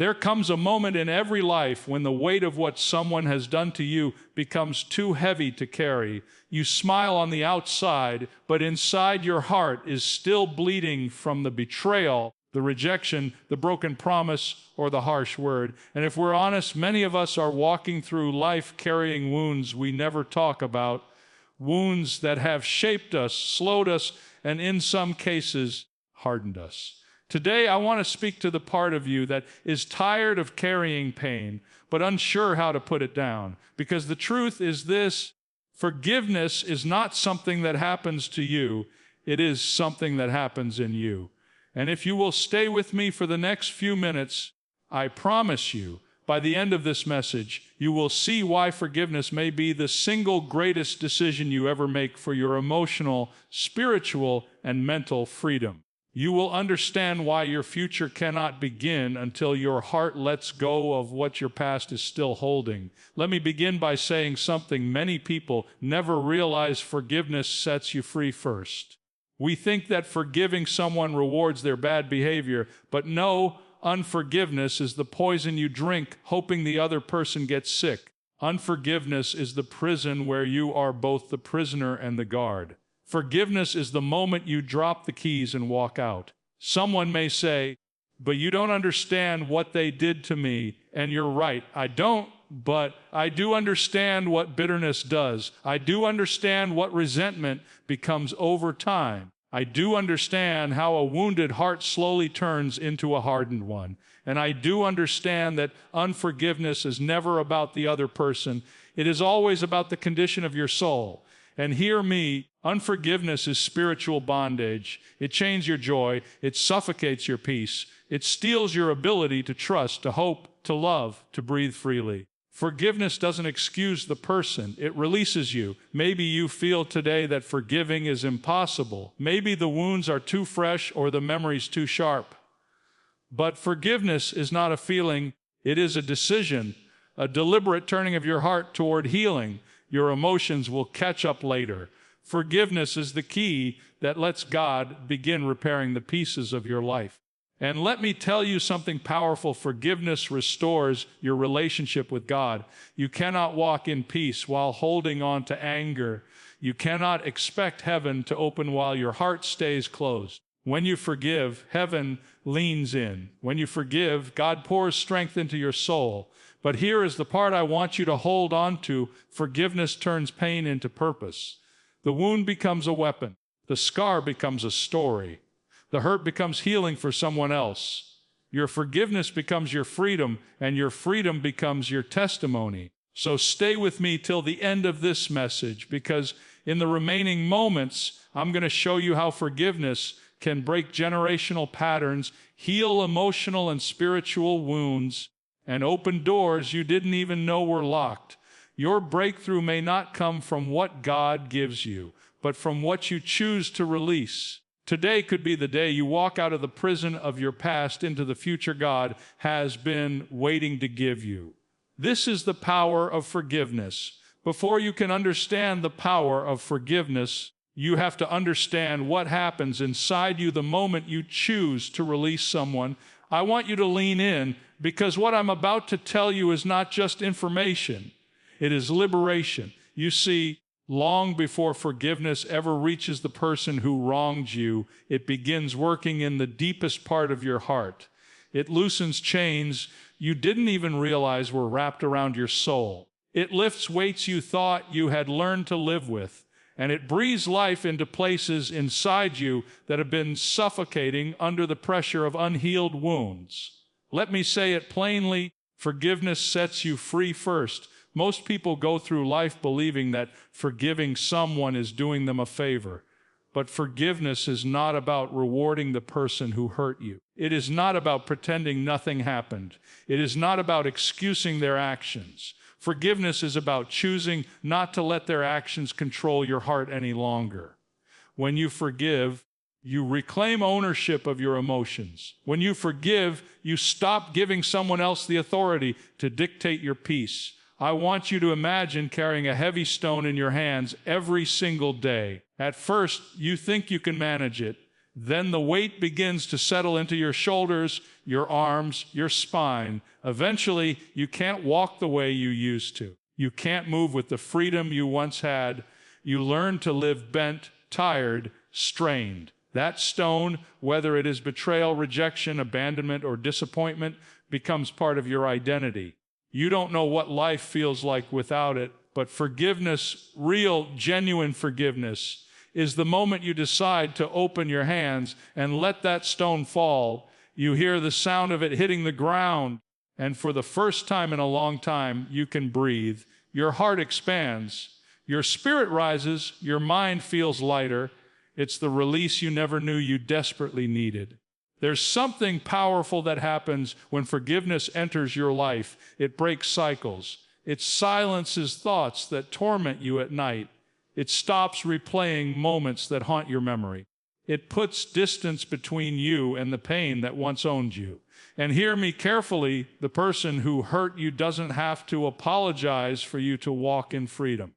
There comes a moment in every life when the weight of what someone has done to you becomes too heavy to carry. You smile on the outside, but inside your heart is still bleeding from the betrayal, the rejection, the broken promise, or the harsh word. And if we're honest, many of us are walking through life carrying wounds we never talk about, wounds that have shaped us, slowed us, and in some cases, hardened us. Today, I want to speak to the part of you that is tired of carrying pain, but unsure how to put it down. Because the truth is this: forgiveness is not something that happens to you, it is something that happens in you. And if you will stay with me for the next few minutes, I promise you, by the end of this message, you will see why forgiveness may be the single greatest decision you ever make for your emotional, spiritual, and mental freedom. You will understand why your future cannot begin until your heart lets go of what your past is still holding. Let me begin by saying something many people never realize: forgiveness sets you free first. We think that forgiving someone rewards their bad behavior, but no, unforgiveness is the poison you drink, hoping the other person gets sick. Unforgiveness is the prison where you are both the prisoner and the guard. Forgiveness is the moment you drop the keys and walk out. Someone may say, "But you don't understand what they did to me." And you're right, I don't, but I do understand what bitterness does. I do understand what resentment becomes over time. I do understand how a wounded heart slowly turns into a hardened one. And I do understand that unforgiveness is never about the other person. It is always about the condition of your soul. And hear me, unforgiveness is spiritual bondage. It chains your joy. It suffocates your peace. It steals your ability to trust, to hope, to love, to breathe freely. Forgiveness doesn't excuse the person. It releases you. Maybe you feel today that forgiving is impossible. Maybe the wounds are too fresh or the memories too sharp. But forgiveness is not a feeling. It is a decision, a deliberate turning of your heart toward healing. Your emotions will catch up later. Forgiveness is the key that lets God begin repairing the pieces of your life. And let me tell you something powerful: forgiveness restores your relationship with God. You cannot walk in peace while holding on to anger. You cannot expect heaven to open while your heart stays closed. When you forgive, heaven leans in. When you forgive, God pours strength into your soul. But here is the part I want you to hold on to: forgiveness turns pain into purpose. The wound becomes a weapon. The scar becomes a story. The hurt becomes healing for someone else. Your forgiveness becomes your freedom, and your freedom becomes your testimony. So stay with me till the end of this message, because in the remaining moments, I'm going to show you how forgiveness can break generational patterns, heal emotional and spiritual wounds, and open doors you didn't even know were locked. Your breakthrough may not come from what God gives you, but from what you choose to release. Today could be the day you walk out of the prison of your past into the future God has been waiting to give you. This is the power of forgiveness. Before you can understand the power of forgiveness, you have to understand what happens inside you the moment you choose to release someone. I want you to lean in, because what I'm about to tell you is not just information. It is liberation. You see, long before forgiveness ever reaches the person who wronged you, it begins working in the deepest part of your heart. It loosens chains you didn't even realize were wrapped around your soul. It lifts weights you thought you had learned to live with, and it breathes life into places inside you that have been suffocating under the pressure of unhealed wounds. Let me say it plainly: forgiveness sets you free first. Most people go through life believing that forgiving someone is doing them a favor. But forgiveness is not about rewarding the person who hurt you. It is not about pretending nothing happened. It is not about excusing their actions. Forgiveness is about choosing not to let their actions control your heart any longer. When you forgive, you reclaim ownership of your emotions. When you forgive, you stop giving someone else the authority to dictate your peace. I want you to imagine carrying a heavy stone in your hands every single day. At first, you think you can manage it. Then the weight begins to settle into your shoulders, your arms, your spine. Eventually, you can't walk the way you used to. You can't move with the freedom you once had. You learn to live bent, tired, strained. That stone, whether it is betrayal, rejection, abandonment, or disappointment, becomes part of your identity. You don't know what life feels like without it, but forgiveness, real, genuine forgiveness, is the moment you decide to open your hands and let that stone fall. You hear the sound of it hitting the ground, and for the first time in a long time, you can breathe. Your heart expands. Your spirit rises. Your mind feels lighter. It's the release you never knew you desperately needed. There's something powerful that happens when forgiveness enters your life. It breaks cycles. It silences thoughts that torment you at night. It stops replaying moments that haunt your memory. It puts distance between you and the pain that once owned you. And hear me carefully, the person who hurt you doesn't have to apologize for you to walk in freedom.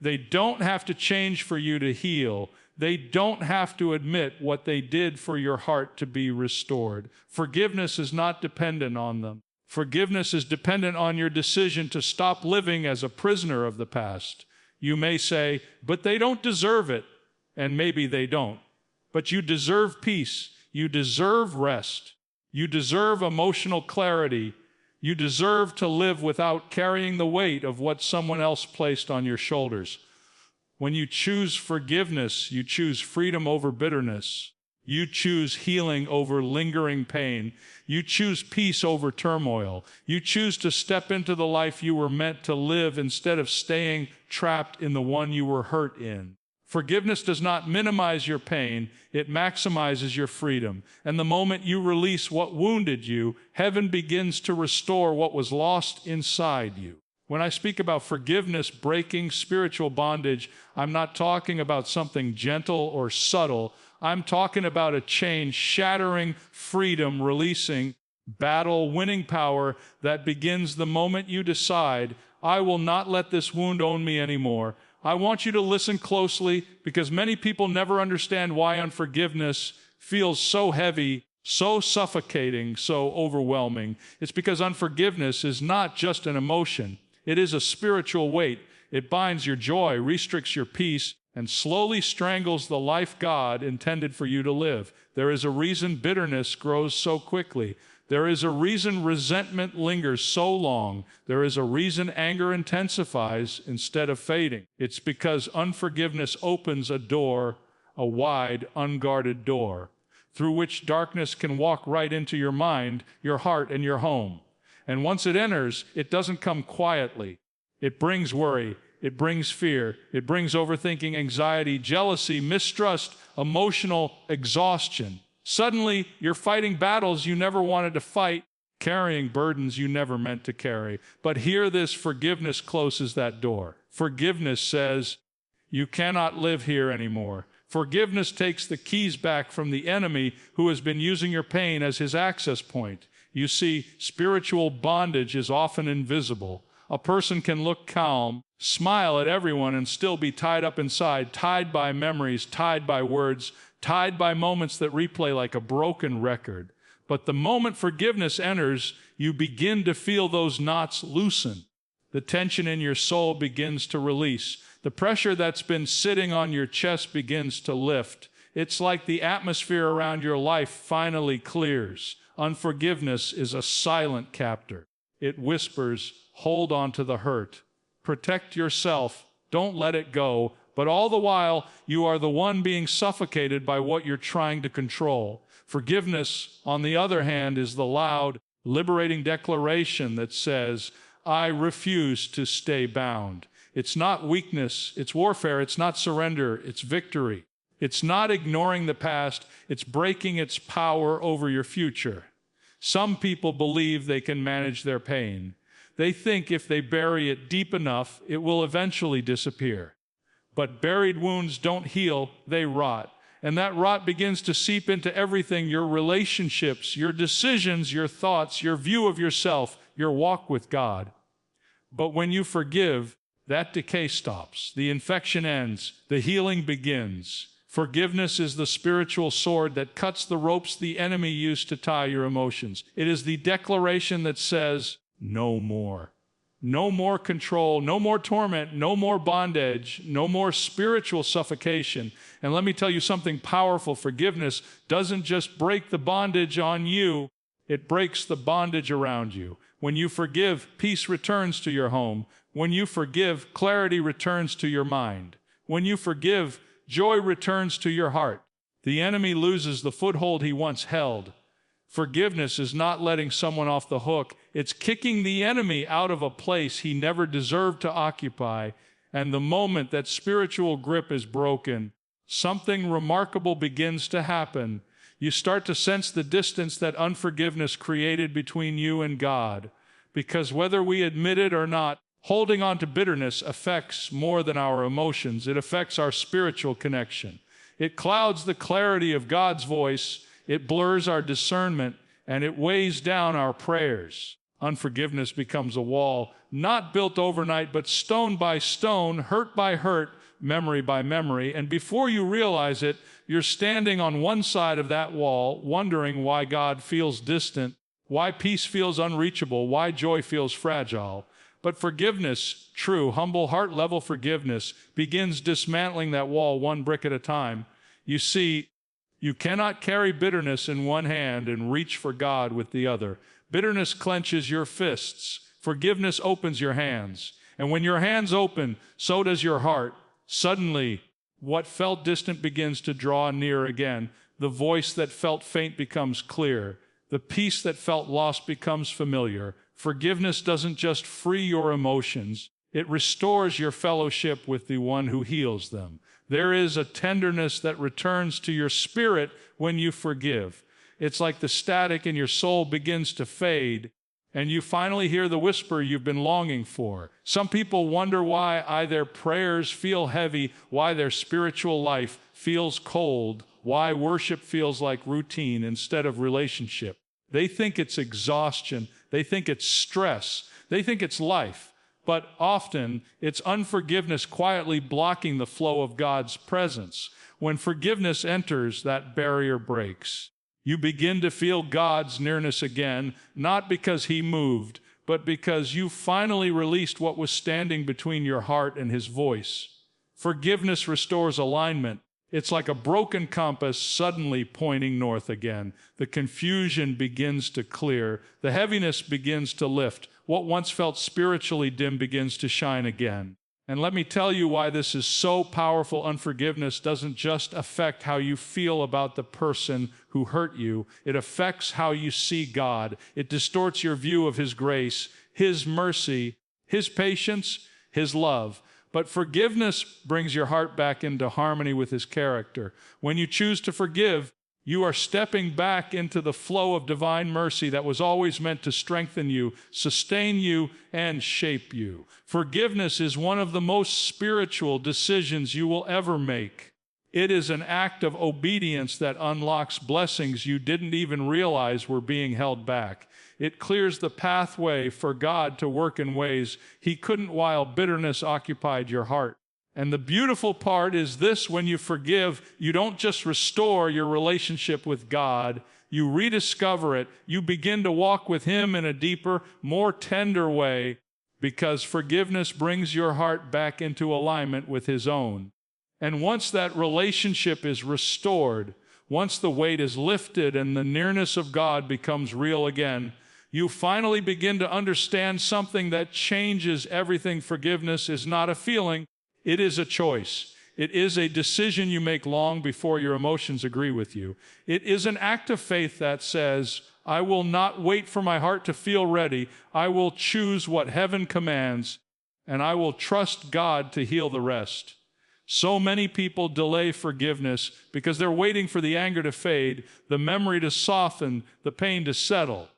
They don't have to change for you to heal. They don't have to admit what they did for your heart to be restored. Forgiveness is not dependent on them. Forgiveness is dependent on your decision to stop living as a prisoner of the past. You may say, but they don't deserve it. And maybe they don't. But you deserve peace. You deserve rest. You deserve emotional clarity. You deserve to live without carrying the weight of what someone else placed on your shoulders. When you choose forgiveness, you choose freedom over bitterness. You choose healing over lingering pain. You choose peace over turmoil. You choose to step into the life you were meant to live instead of staying trapped in the one you were hurt in. Forgiveness does not minimize your pain. It maximizes your freedom. And the moment you release what wounded you, heaven begins to restore what was lost inside you. When I speak about forgiveness breaking spiritual bondage, I'm not talking about something gentle or subtle. I'm talking about a chain shattering freedom, releasing battle-winning power that begins the moment you decide, I will not let this wound own me anymore. I want you to listen closely because many people never understand why unforgiveness feels so heavy, so suffocating, so overwhelming. It's because unforgiveness is not just an emotion. It is a spiritual weight. It binds your joy, restricts your peace, and slowly strangles the life God intended for you to live. There is a reason bitterness grows so quickly. There is a reason resentment lingers so long. There is a reason anger intensifies instead of fading. It's because unforgiveness opens a door, a wide, unguarded door, through which darkness can walk right into your mind, your heart, and your home. And once it enters, it doesn't come quietly. It brings worry. It brings fear. It brings overthinking, anxiety, jealousy, mistrust, emotional exhaustion. Suddenly, you're fighting battles you never wanted to fight, carrying burdens you never meant to carry. But hear this, forgiveness closes that door. Forgiveness says, you cannot live here anymore. Forgiveness takes the keys back from the enemy who has been using your pain as his access point. You see, spiritual bondage is often invisible. A person can look calm, smile at everyone, and still be tied up inside, tied by memories, tied by words, tied by moments that replay like a broken record. But the moment forgiveness enters, you begin to feel those knots loosen. The tension in your soul begins to release. The pressure that's been sitting on your chest begins to lift. It's like the atmosphere around your life finally clears. Unforgiveness is a silent captor. It whispers, hold on to the hurt. Protect yourself. Don't let it go. But all the while, you are the one being suffocated by what you're trying to control. Forgiveness, on the other hand, is the loud, liberating declaration that says, I refuse to stay bound. It's not weakness, it's warfare, it's not surrender, it's victory. It's not ignoring the past, it's breaking its power over your future. Some people believe they can manage their pain. They think if they bury it deep enough, it will eventually disappear. But buried wounds don't heal, they rot. And that rot begins to seep into everything, your relationships, your decisions, your thoughts, your view of yourself, your walk with God. But when you forgive, that decay stops. The infection ends. The healing begins. Forgiveness is the spiritual sword that cuts the ropes the enemy used to tie your emotions. It is the declaration that says, no more. No more control, no more torment, no more bondage, no more spiritual suffocation. And let me tell you something powerful. Forgiveness doesn't just break the bondage on you, it breaks the bondage around you. When you forgive, peace returns to your home. When you forgive, clarity returns to your mind. When you forgive, joy returns to your heart. The enemy loses the foothold he once held. Forgiveness is not letting someone off the hook. It's kicking the enemy out of a place he never deserved to occupy. And the moment that spiritual grip is broken, something remarkable begins to happen. You start to sense the distance that unforgiveness created between you and God. Because whether we admit it or not, holding on to bitterness affects more than our emotions. It affects our spiritual connection. It clouds the clarity of God's voice. It blurs our discernment, and it weighs down our prayers. Unforgiveness becomes a wall, not built overnight, but stone by stone, hurt by hurt, memory by memory. And before you realize it, you're standing on one side of that wall, wondering why God feels distant, why peace feels unreachable, why joy feels fragile. But forgiveness, true, humble, heart-level forgiveness, begins dismantling that wall one brick at a time. You see, you cannot carry bitterness in one hand and reach for God with the other. Bitterness clenches your fists. Forgiveness opens your hands. And when your hands open, so does your heart. Suddenly, what felt distant begins to draw near again. The voice that felt faint becomes clear. The peace that felt lost becomes familiar. Forgiveness doesn't just free your emotions. It restores your fellowship with the one who heals them. There is a tenderness that returns to your spirit when you forgive. It's like the static in your soul begins to fade, and you finally hear the whisper you've been longing for. Some people wonder why their prayers feel heavy, why their spiritual life feels cold, why worship feels like routine instead of relationship. They think it's exhaustion. They think it's stress. They think it's life. But often, it's unforgiveness quietly blocking the flow of God's presence. When forgiveness enters, that barrier breaks. You begin to feel God's nearness again, not because He moved, but because you finally released what was standing between your heart and His voice. Forgiveness restores alignment. It's like a broken compass suddenly pointing north again. The confusion begins to clear. The heaviness begins to lift. What once felt spiritually dim begins to shine again. And let me tell you why this is so powerful. Unforgiveness doesn't just affect how you feel about the person who hurt you. It affects how you see God. It distorts your view of His grace, His mercy, His patience, His love. But forgiveness brings your heart back into harmony with His character. When you choose to forgive, you are stepping back into the flow of divine mercy that was always meant to strengthen you, sustain you, and shape you. Forgiveness is one of the most spiritual decisions you will ever make. It is an act of obedience that unlocks blessings you didn't even realize were being held back. It clears the pathway for God to work in ways He couldn't while bitterness occupied your heart. And the beautiful part is this: when you forgive, you don't just restore your relationship with God, you rediscover it. You begin to walk with Him in a deeper, more tender way, because forgiveness brings your heart back into alignment with His own. And once that relationship is restored, once the weight is lifted and the nearness of God becomes real again, you finally begin to understand something that changes everything. Forgiveness is not a feeling. It is a choice. It is a decision you make long before your emotions agree with you. It is an act of faith that says, I will not wait for my heart to feel ready. I will choose what heaven commands, and I will trust God to heal the rest. So many people delay forgiveness because they're waiting for the anger to fade, the memory to soften, the pain to settle.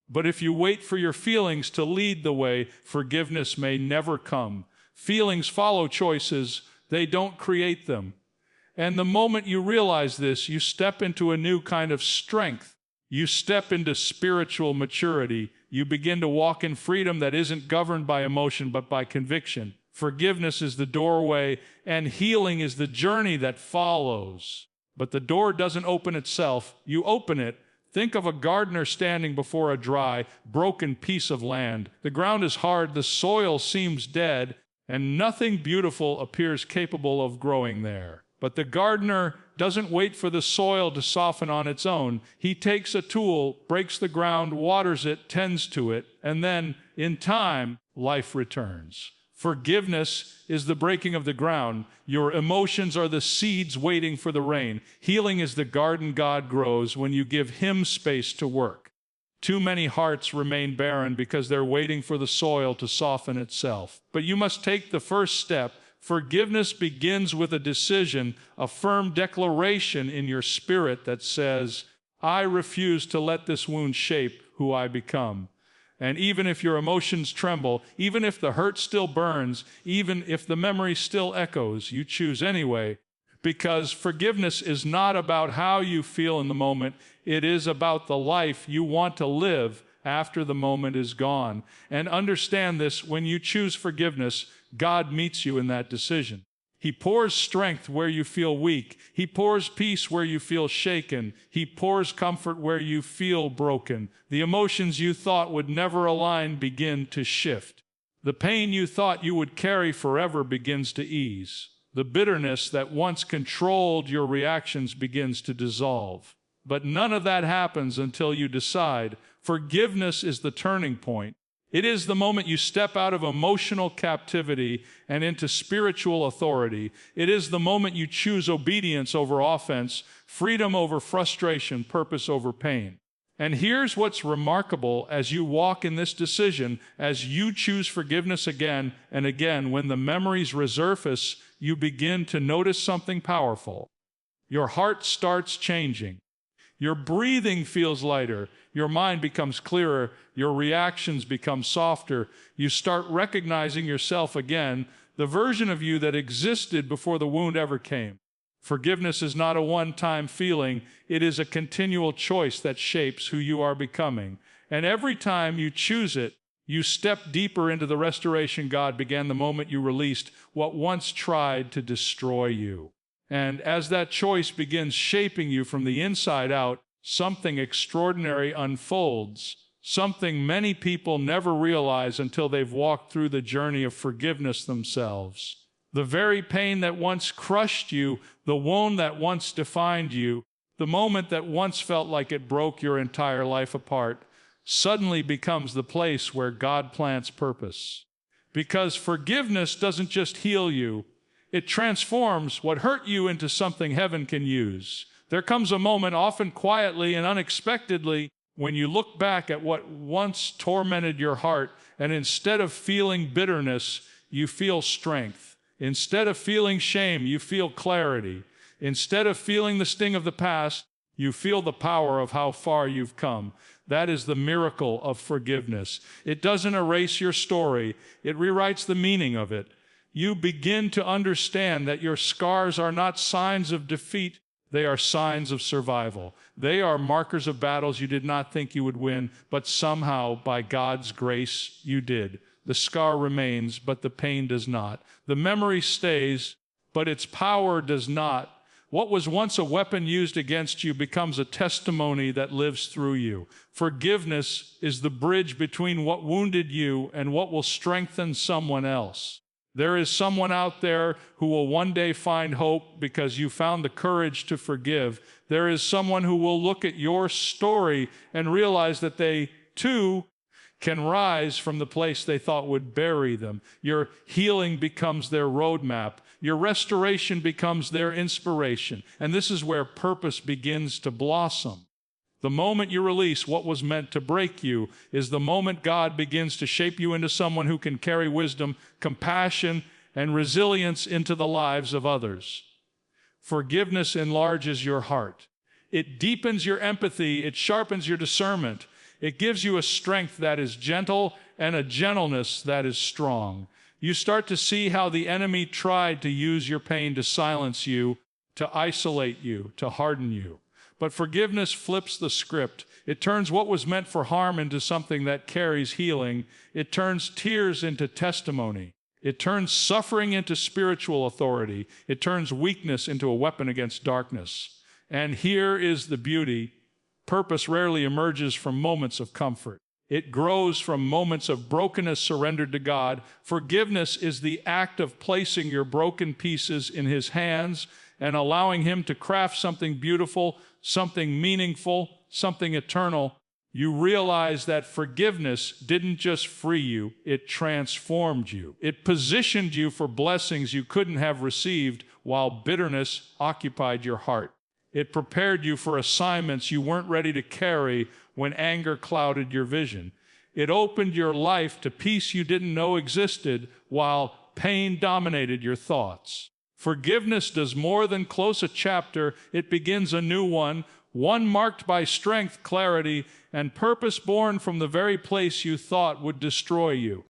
But if you wait for your feelings to lead the way, forgiveness may never come. Feelings follow choices, they don't create them. And the moment you realize this, you step into a new kind of strength. You step into spiritual maturity. You begin to walk in freedom that isn't governed by emotion but by conviction. Forgiveness is the doorway, and healing is the journey that follows. But the door doesn't open itself. You open it. Think of a gardener standing before a dry, broken piece of land. The ground is hard, the soil seems dead, and nothing beautiful appears capable of growing there. But the gardener doesn't wait for the soil to soften on its own. He takes a tool, breaks the ground, waters it, tends to it, and then, in time, life returns. Forgiveness is the breaking of the ground. Your emotions are the seeds waiting for the rain. Healing is the garden God grows when you give Him space to work. Too many hearts remain barren because they're waiting for the soil to soften itself. But you must take the first step. Forgiveness begins with a decision, a firm declaration in your spirit that says, I refuse to let this wound shape who I become. And even if your emotions tremble, even if the hurt still burns, even if the memory still echoes, you choose anyway, because forgiveness is not about how you feel in the moment. It is about the life you want to live after the moment is gone. And understand this, when you choose forgiveness, God meets you in that decision. He pours strength where you feel weak. He pours peace where you feel shaken. He pours comfort where you feel broken. The emotions you thought would never align begin to shift. The pain you thought you would carry forever begins to ease. The bitterness that once controlled your reactions begins to dissolve. But none of that happens until you decide. Forgiveness is the turning point. It is the moment you step out of emotional captivity and into spiritual authority. It is the moment you choose obedience over offense, freedom over frustration, purpose over pain. And here's what's remarkable as you walk in this decision, as you choose forgiveness again and again, when the memories resurface, you begin to notice something powerful. Your heart starts changing. Your breathing feels lighter. Your mind becomes clearer. Your reactions become softer. You start recognizing yourself again, the version of you that existed before the wound ever came. Forgiveness is not a one-time feeling. It is a continual choice that shapes who you are becoming. And every time you choose it, you step deeper into the restoration God began the moment you released what once tried to destroy you. And as that choice begins shaping you from the inside out, something extraordinary unfolds, something many people never realize until they've walked through the journey of forgiveness themselves. The very pain that once crushed you, the wound that once defined you, the moment that once felt like it broke your entire life apart, suddenly becomes the place where God plants purpose. Because forgiveness doesn't just heal you, it transforms what hurt you into something heaven can use. There comes a moment, often quietly and unexpectedly, when you look back at what once tormented your heart, and instead of feeling bitterness, you feel strength. Instead of feeling shame, you feel clarity. Instead of feeling the sting of the past, you feel the power of how far you've come. That is the miracle of forgiveness. It doesn't erase your story. It rewrites the meaning of it. You begin to understand that your scars are not signs of defeat. They are signs of survival. They are markers of battles you did not think you would win, but somehow, by God's grace, you did. The scar remains, but the pain does not. The memory stays, but its power does not. What was once a weapon used against you becomes a testimony that lives through you. Forgiveness is the bridge between what wounded you and what will strengthen someone else. There is someone out there who will one day find hope because you found the courage to forgive. There is someone who will look at your story and realize that they, too, can rise from the place they thought would bury them. Your healing becomes their roadmap. Your restoration becomes their inspiration. And this is where purpose begins to blossom. The moment you release what was meant to break you is the moment God begins to shape you into someone who can carry wisdom, compassion, and resilience into the lives of others. Forgiveness enlarges your heart. It deepens your empathy. It sharpens your discernment. It gives you a strength that is gentle and a gentleness that is strong. You start to see how the enemy tried to use your pain to silence you, to isolate you, to harden you. But forgiveness flips the script. It turns what was meant for harm into something that carries healing. It turns tears into testimony. It turns suffering into spiritual authority. It turns weakness into a weapon against darkness. And here is the beauty. Purpose rarely emerges from moments of comfort. It grows from moments of brokenness surrendered to God. Forgiveness is the act of placing your broken pieces in His hands and allowing Him to craft something beautiful, something meaningful, something eternal. You realize that forgiveness didn't just free you, it transformed you. It positioned you for blessings you couldn't have received while bitterness occupied your heart. It prepared you for assignments you weren't ready to carry when anger clouded your vision. It opened your life to peace you didn't know existed while pain dominated your thoughts. Forgiveness does more than close a chapter. It begins a new one marked by strength, clarity, and purpose born from the very place you thought would destroy you.